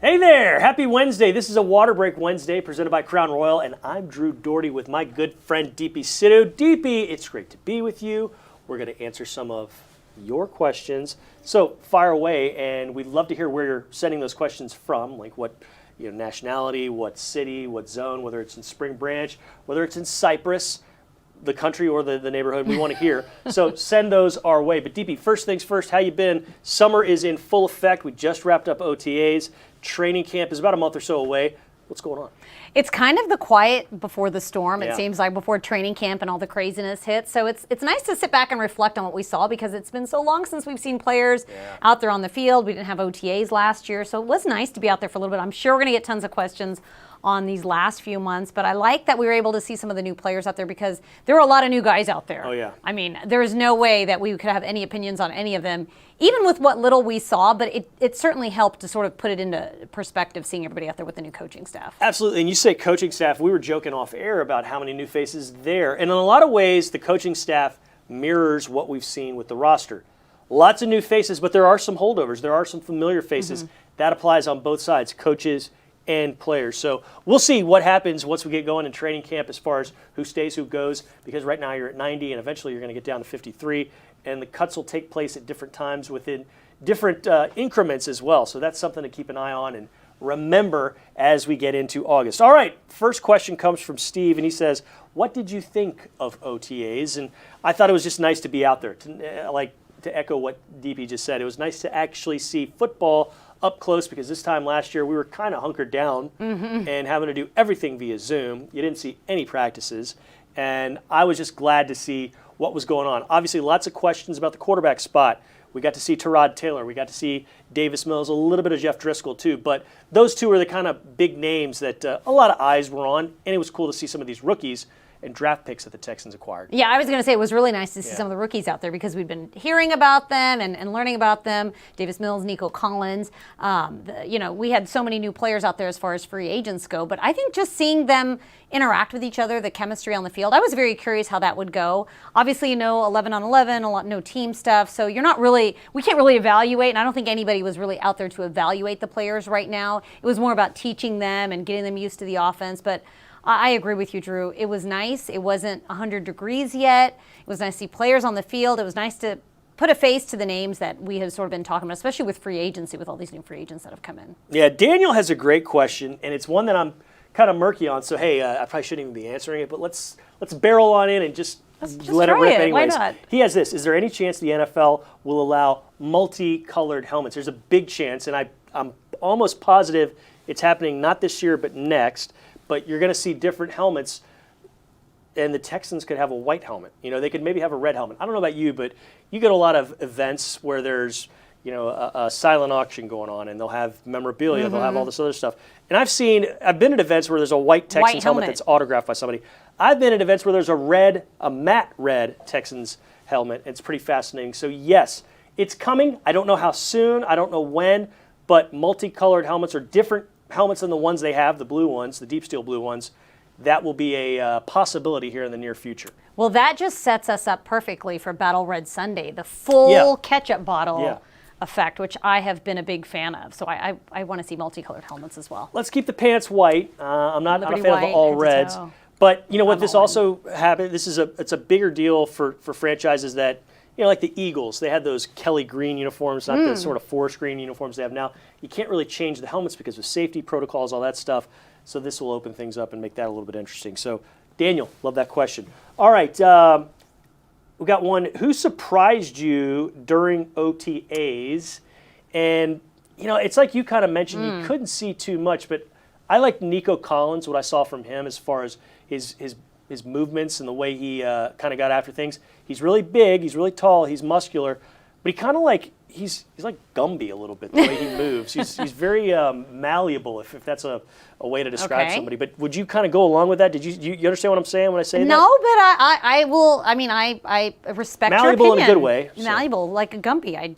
Hey there, happy Wednesday. This is a Water Break Wednesday presented by Crown Royal, and I'm Drew Dougherty with my good friend Deepi Sidhu. Deepi, it's great to be with you. We're going to answer some of your questions. So fire away, and we'd love to hear where you're sending those questions from, like what nationality, what city, what zone, whether it's in Spring Branch, whether it's in Cyprus, the country, or the neighborhood. We want to hear. So send those our way. But Deepi, first things first, how you been? Summer is in full effect. We just wrapped up OTAs. Training camp is about a month or so away. What's going on? It's kind of the quiet before the storm, Yeah. It seems like, before training camp and all the craziness hits. So it's nice to sit back and reflect on what we saw, because it's been so long since we've seen players out there on the field. We didn't have OTAs last year, so it was nice to be out there for a little bit. I'm sure we're going to get tons of questions on these last few months, but I like that we were able to see some of the new players out there, because there were a lot of new guys out there. Oh, yeah. I mean, there is no way that we could have any opinions on any of them, even with what little we saw, but it certainly helped to sort of put it into perspective, seeing everybody out there with the new coaching staff. Absolutely, and you say coaching staff, we were joking off air about how many new faces there, and in a lot of ways, the coaching staff mirrors what we've seen with the roster. Lots of new faces, but there are some holdovers. There are some familiar faces. That applies on both sides, coaches and players. So we'll see what happens once we get going in training camp as far as who stays, who goes, because right now you're at 90 and eventually you're going to get down to 53, and the cuts will take place at different times within different increments as well. So that's something to keep an eye on and remember as we get into August. All right, first question comes from Steve, and he says, what did you think of OTAs? And I thought it was just nice to be out there, to echo what Deepi just said. It was nice to actually see football up close, because this time last year we were kind of hunkered down and having to do everything via Zoom. You didn't see any practices, and I was just glad to see what was going on. Obviously, lots of questions about the quarterback spot. We got to see Tyrod Taylor. We got to see Davis Mills, a little bit of Jeff Driscoll too, but those two are the kind of big names that a lot of eyes were on, and it was cool to see some of these rookies and draft picks that the Texans acquired. Yeah, I was going to say it was really nice to see some of the rookies out there, because we've been hearing about them and learning about them. Davis Mills, Nico Collins. We had so many new players out there as far as free agents go, but I think just seeing them interact with each other, the chemistry on the field, I was very curious how that would go. Obviously, 11 on 11, no team stuff, so we can't really evaluate, and I don't think anybody was really out there to evaluate the players right now. It was more about teaching them and getting them used to the offense, but I agree with you, Drew. It was nice. It wasn't 100 degrees yet. It was nice to see players on the field. It was nice to put a face to the names that we have sort of been talking about, especially with free agency, with all these new free agents that have come in. Yeah, Daniel has a great question, and it's one that I'm kind of murky on. So, hey, I probably shouldn't even be answering it, but let's barrel on in and just let it rip anyways. Why not? He has this. Is there any chance the NFL will allow multicolored helmets? There's a big chance, and I'm almost positive it's happening not this year but next. But you're going to see different helmets, and the Texans could have a white helmet. They could maybe have a red helmet. I don't know about you, but you get a lot of events where there's, a silent auction going on, and they'll have memorabilia, they'll have all this other stuff. And I've been at events where there's a white Texans helmet that's autographed by somebody. I've been at events where there's a matte red Texans helmet. It's pretty fascinating. So yes, it's coming. I don't know how soon, I don't know when, but multicolored helmets are different helmets than the ones they have, the blue ones, the deep steel blue ones. That will be a possibility here in the near future. Well, that just sets us up perfectly for Battle Red Sunday, the full ketchup bottle effect, which I have been a big fan of. So I want to see multicolored helmets as well. Let's keep the pants white. I'm not a fan of all reds. But what this also happened, it's a bigger deal for franchises that like the Eagles, they had those Kelly green uniforms, not the sort of forest green uniforms they have now. You can't really change the helmets because of safety protocols, all that stuff. So this will open things up and make that a little bit interesting. So, Daniel, love that question. All right, we got one. Who surprised you during OTAs? And, it's like you kind of mentioned you couldn't see too much, but I like Nico Collins, what I saw from him as far as his movements and the way he kind of got after things. He's really big, he's really tall, he's muscular, but he kind of like, he's like Gumby a little bit, the way he moves. He's very malleable, if that's a way to describe somebody. But would you kind of go along with that? Did you understand what I'm saying when I say that? No, but I will, I respect your opinion. Malleable in a good way. So. Malleable, like a Gumby. I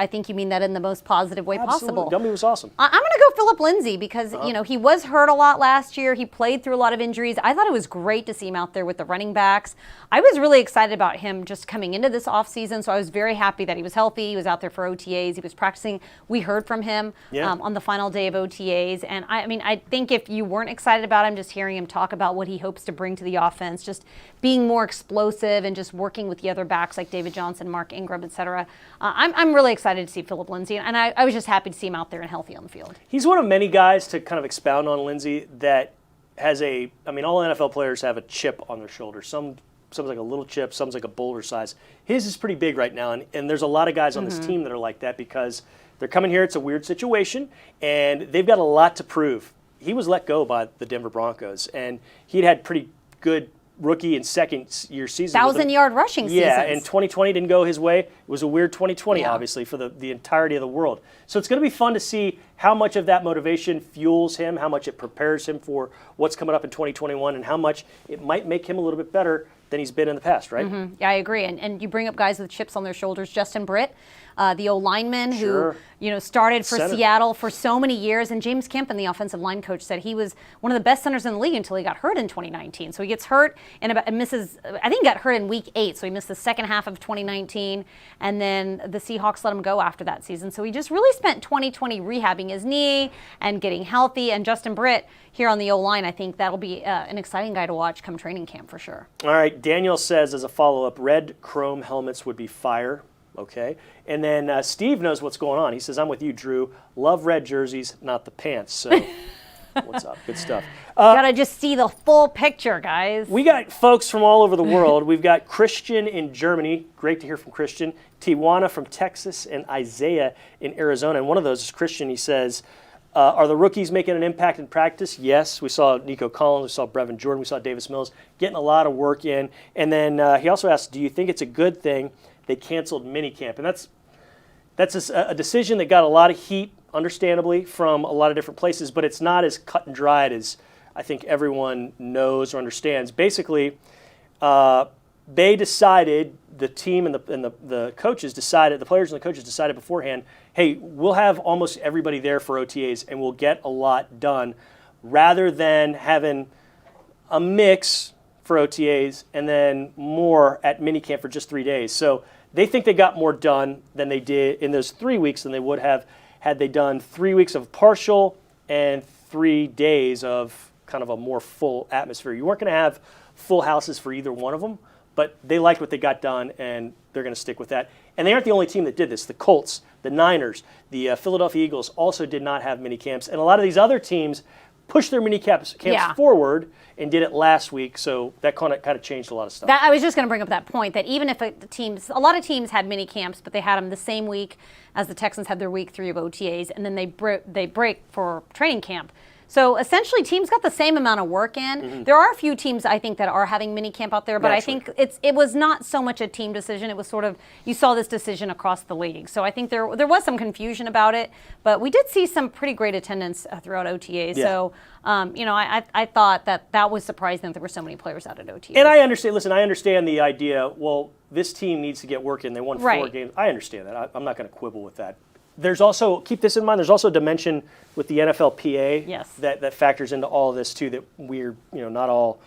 think you mean that in the most positive way possible. Gumby was awesome. I'm going to go Philip Lindsay because, he was hurt a lot last year. He played through a lot of injuries. I thought it was great to see him out there with the running backs. I was really excited about him just coming into this offseason, so I was very happy that he was healthy. He was out there for OTAs. He was practicing. We heard from him on the final day of OTAs. And, I think if you weren't excited about him, just hearing him talk about what he hopes to bring to the offense, just being more explosive and just working with the other backs like David Johnson, Mark Ingram, et cetera, I'm really excited to see Philip Lindsay, and I was just happy to see him out there and healthy on the field. He's one of many guys, to kind of expound on Lindsay, that has all NFL players have a chip on their shoulder. Some's like a little chip, some's like a boulder size. His is pretty big right now, and there's a lot of guys on this team that are like that because they're coming here, it's a weird situation, and they've got a lot to prove. He was let go by the Denver Broncos, and he'd had pretty good rookie and second-year season. 1,000-yard rushing seasons. Yeah, and 2020 didn't go his way. It was a weird 2020, obviously, for the entirety of the world. So it's going to be fun to see how much of that motivation fuels him, how much it prepares him for what's coming up in 2021, and how much it might make him a little bit better than he's been in the past, right? Mm-hmm. Yeah, I agree. And you bring up guys with chips on their shoulders. Justin Britt, the O-lineman who started for Seattle for so many years. And James Kemp, the offensive line coach, said he was one of the best centers in the league until he got hurt in 2019. So he gets hurt and misses, I think he got hurt in week 8. So he missed the second half of 2019. And then the Seahawks let him go after that season. So he just really spent 2020 rehabbing his knee and getting healthy. And Justin Britt here on the O-line, I think that'll be an exciting guy to watch come training camp for sure. All right, Daniel says as a follow-up, red chrome helmets would be fire. Okay. And then Steve knows what's going on. He says, I'm with you, Drew. Love red jerseys, not the pants. So what's up? Good stuff. Got to just see the full picture, guys. We got folks from all over the world. We've got Christian in Germany. Great to hear from Christian. Tijuana from Texas, and Isaiah in Arizona. And one of those is Christian. He says, are the rookies making an impact in practice? Yes. We saw Nico Collins. We saw Brevin Jordan. We saw Davis Mills getting a lot of work in. And then he also asked, do you think it's a good thing they canceled minicamp? And that's a decision that got a lot of heat, understandably, from a lot of different places, but it's not as cut and dried as I think everyone knows or understands. Basically, they decided, the team and the coaches decided, the players and the coaches decided beforehand, hey, we'll have almost everybody there for OTAs and we'll get a lot done, rather than having a mix for OTAs and then more at minicamp for just 3 days. So they think they got more done than they did in those 3 weeks than they would have had they done 3 weeks of partial and 3 days of kind of a more full atmosphere. You weren't going to have full houses for either one of them, but they liked what they got done, and they're going to stick with that. And they aren't the only team that did this. The Colts, the Niners, the Philadelphia Eagles also did not have mini camps. And a lot of these other teams pushed their mini camps forward and did it last week, so that kind of changed a lot of stuff. I was just going to bring up that point, that even if a lot of teams had mini camps, but they had them the same week as the Texans had their week 3 of OTAs, and then they break for training camp. So essentially, teams got the same amount of work in. Mm-hmm. There are a few teams, I think, that are having mini camp out there, but I think it was not so much a team decision. It was sort of, you saw this decision across the league. So I think there was some confusion about it, but we did see some pretty great attendance throughout OTAs. Yeah. So, I thought that was surprising that there were so many players out at OTAs. And I understand the idea, well, this team needs to get work in. They won 4 games. I understand that. I'm not going to quibble with that. There's also, keep this in mind, there's also a dimension with the NFLPA that factors into all of this too, that we're not all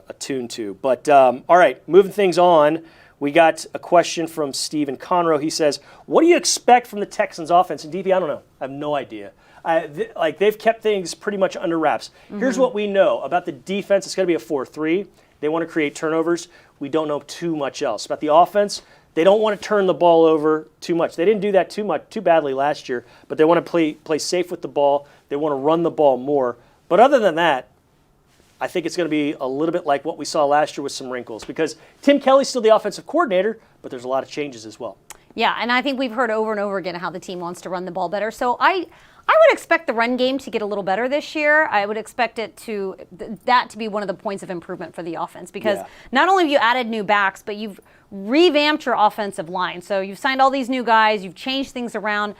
attuned to. But all right, moving things on, we got a question from Stephen Conroe. He says, what do you expect from the Texans offense? And Deepi, I don't know. I have no idea. They've kept things pretty much under wraps. Mm-hmm. Here's what we know about the defense. It's going to be a 4-3. They want to create turnovers. We don't know too much else. About the offense, they don't want to turn the ball over too much. They didn't do that too badly last year, but they want to play safe with the ball. They want to run the ball more. But other than that, I think it's going to be a little bit like what we saw last year with some wrinkles, because Tim Kelly's still the offensive coordinator, but there's a lot of changes as well. Yeah, and I think we've heard over and over again how the team wants to run the ball better. So I would expect the run game to get a little better this year. I would expect that to be one of the points of improvement for the offense, because not only have you added new backs, but you've revamped your offensive line. So you've signed all these new guys, you've changed things around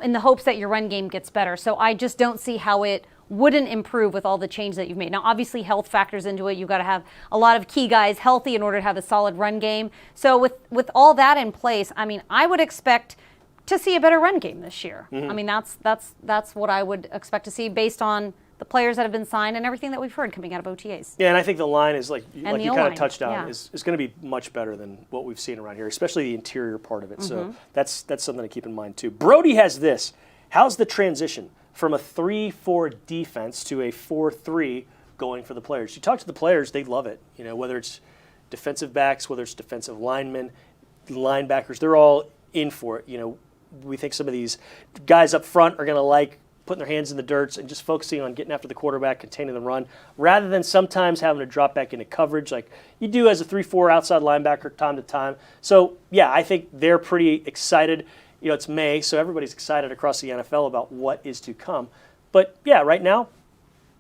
in the hopes that your run game gets better. So I just don't see how it wouldn't improve with all the change that you've made. Now, obviously, health factors into it. You've got to have a lot of key guys healthy in order to have a solid run game. So with all that in place, I mean, I would expect to see a better run game this year. I mean, that's what I would expect to see based on the players that have been signed and everything that we've heard coming out of OTAs. Yeah, and I think the line is, like you kind of touched on, yeah, is going to be much better than what we've seen around here, especially the interior part of it. So that's something to keep in mind too. Brody has this. How's the transition from a 3-4 defense to a 4-3 going for the players? You talk to the players, they love it. You know, whether it's defensive backs, whether it's defensive linemen, linebackers, they're all in for it. You know, we think some of these guys up front are going to like putting their hands in the dirt and just focusing on getting after the quarterback, containing the run, rather than sometimes having to drop back into coverage like you do as a 3-4 outside linebacker time to time. So, yeah, I think they're pretty excited. You know, it's May, so everybody's excited across the NFL about what is to come. But, yeah, right now,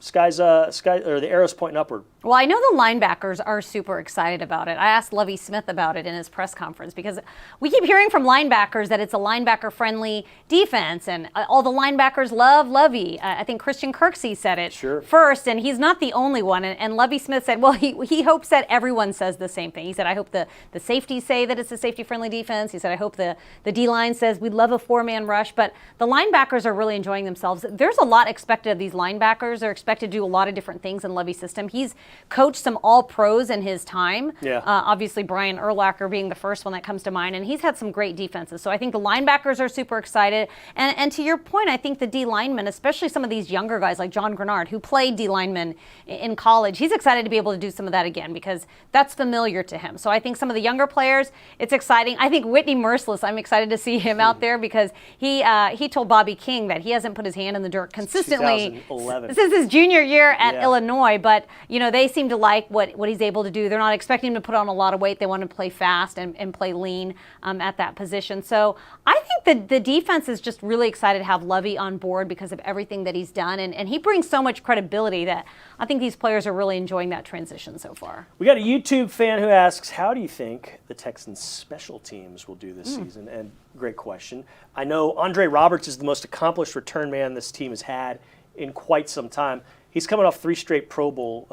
the arrow's pointing upward. Well, I know the linebackers are super excited about it. I asked Lovie Smith about it in his press conference, because we keep hearing from linebackers that it's a linebacker-friendly defense, and all the linebackers love Lovie. I think Christian Kirksey said it first, and he's not the only one. And Lovie Smith said, well, he hopes that everyone says the same thing. He said, I hope the safeties say that it's a safety-friendly defense. He said, I hope the D-line says we'd love a 4-man rush. But the linebackers are really enjoying themselves. There's a lot expected of these linebackers. They're expected to do a lot of different things in Lovie's system. He's coached some all-pros in his time. Yeah. Obviously, Brian Urlacher being the first one that comes to mind, and he's had some great defenses. So I think the linebackers are super excited. And to your point, I think the D-linemen, especially some of these younger guys like John Grenard, who played D-lineman in college, he's excited to be able to do some of that again, because that's familiar to him. So I think some of the younger players, it's exciting. I think Whitney Merciless, I'm excited to see him out there, because he told Bobby King that he hasn't put his hand in the dirt consistently since his junior year at Illinois. But, you know, they seem to like what he's able to do. They're not expecting him to put on a lot of weight. They want to play fast and play lean at that position. So I think that the defense is just really excited to have Lovie on board because of everything that he's done. And he brings so much credibility that I think these players are really enjoying that transition so far. We got a YouTube fan who asks, how do you think the Texans special teams will do this season? And great question. I know Andre Roberts is the most accomplished return man this team has had in quite some time. He's coming off 3 straight Pro Bowl,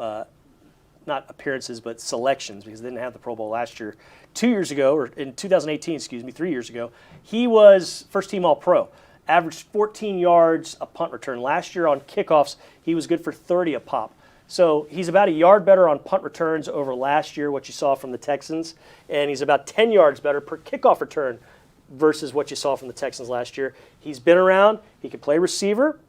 not appearances, but selections, because they didn't have the Pro Bowl last year. 2 years ago, or in 2018, 3 years ago, he was first-team All-Pro. Averaged 14 yards a punt return. Last year on kickoffs, he was good for 30 a pop. So he's about a yard better on punt returns over last year, what you saw from the Texans, and he's about 10 yards better per kickoff return versus what you saw from the Texans last year. He's been around. He can play receiver.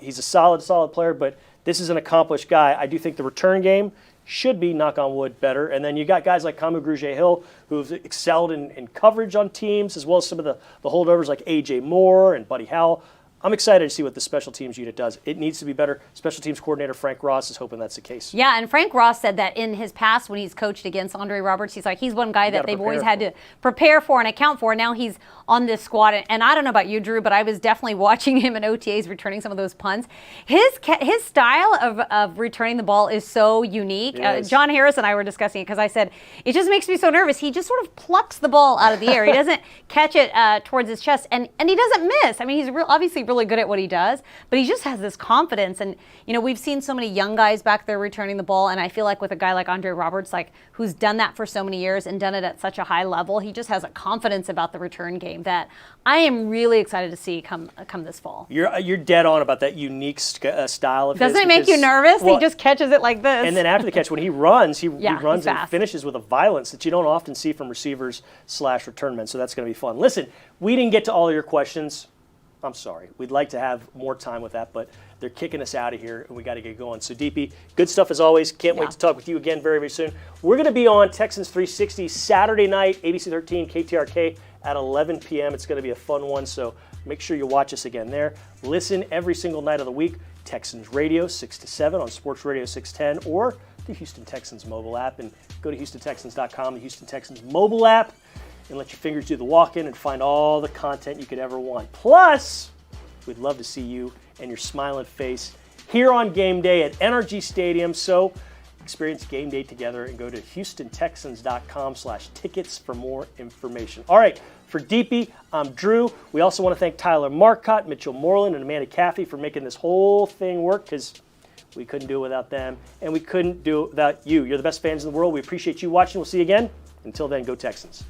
He's a solid player, but this is an accomplished guy. I do think the return game should be, knock on wood, better. And then you got guys like Kamu Grugier-Hill who've excelled in coverage on teams, as well as some of the holdovers like A.J. Moore and Buddy Howell. I'm excited to see what the special teams unit does. It needs to be better. Special teams coordinator Frank Ross is hoping that's the case. Yeah, and Frank Ross said that in his past when he's coached against Andre Roberts, he's one guy that they've always had to prepare for and account for. Now he's on this squad. And I don't know about you, Drew, but I was definitely watching him in OTAs returning some of those punts. His style of returning the ball is so unique. John Harris and I were discussing it because I said, it just makes me so nervous. He just sort of plucks the ball out of the air. He doesn't catch it towards his chest, and he doesn't miss. I mean, he's obviously really good at what he does, but he just has this confidence. And, you know, we've seen so many young guys back there returning the ball, and I feel like with a guy like Andre Roberts, like who's done that for so many years and done it at such a high level, he just has a confidence about the return game that I am really excited to see come this fall. You're dead on about that unique style of his. Doesn't it make you nervous? Well, he just catches it like this. And then after the catch, when he runs, he runs and finishes with a violence that you don't often see from receivers/return men. So that's going to be fun. Listen, we didn't get to all of your questions. I'm sorry. We'd like to have more time with that, but they're kicking us out of here, and we got to get going. So, Deepi, good stuff as always. Can't wait to talk with you again very, very soon. We're going to be on Texans 360 Saturday night, ABC 13, KTRK at 11 p.m. It's going to be a fun one, so make sure you watch us again there. Listen every single night of the week. Texans Radio 6 to 7 on Sports Radio 610 or the Houston Texans mobile app. And go to HoustonTexans.com, the Houston Texans mobile app, and let your fingers do the walking and find all the content you could ever want. Plus, we'd love to see you and your smiling face here on game day at NRG Stadium. So experience game day together and go to HoustonTexans.com/tickets for more information. All right, for Deepi, I'm Drew. We also want to thank Tyler Marcotte, Mitchell Moreland, and Amanda Caffey for making this whole thing work, because we couldn't do it without them, and we couldn't do it without you. You're the best fans in the world. We appreciate you watching. We'll see you again. Until then, go Texans.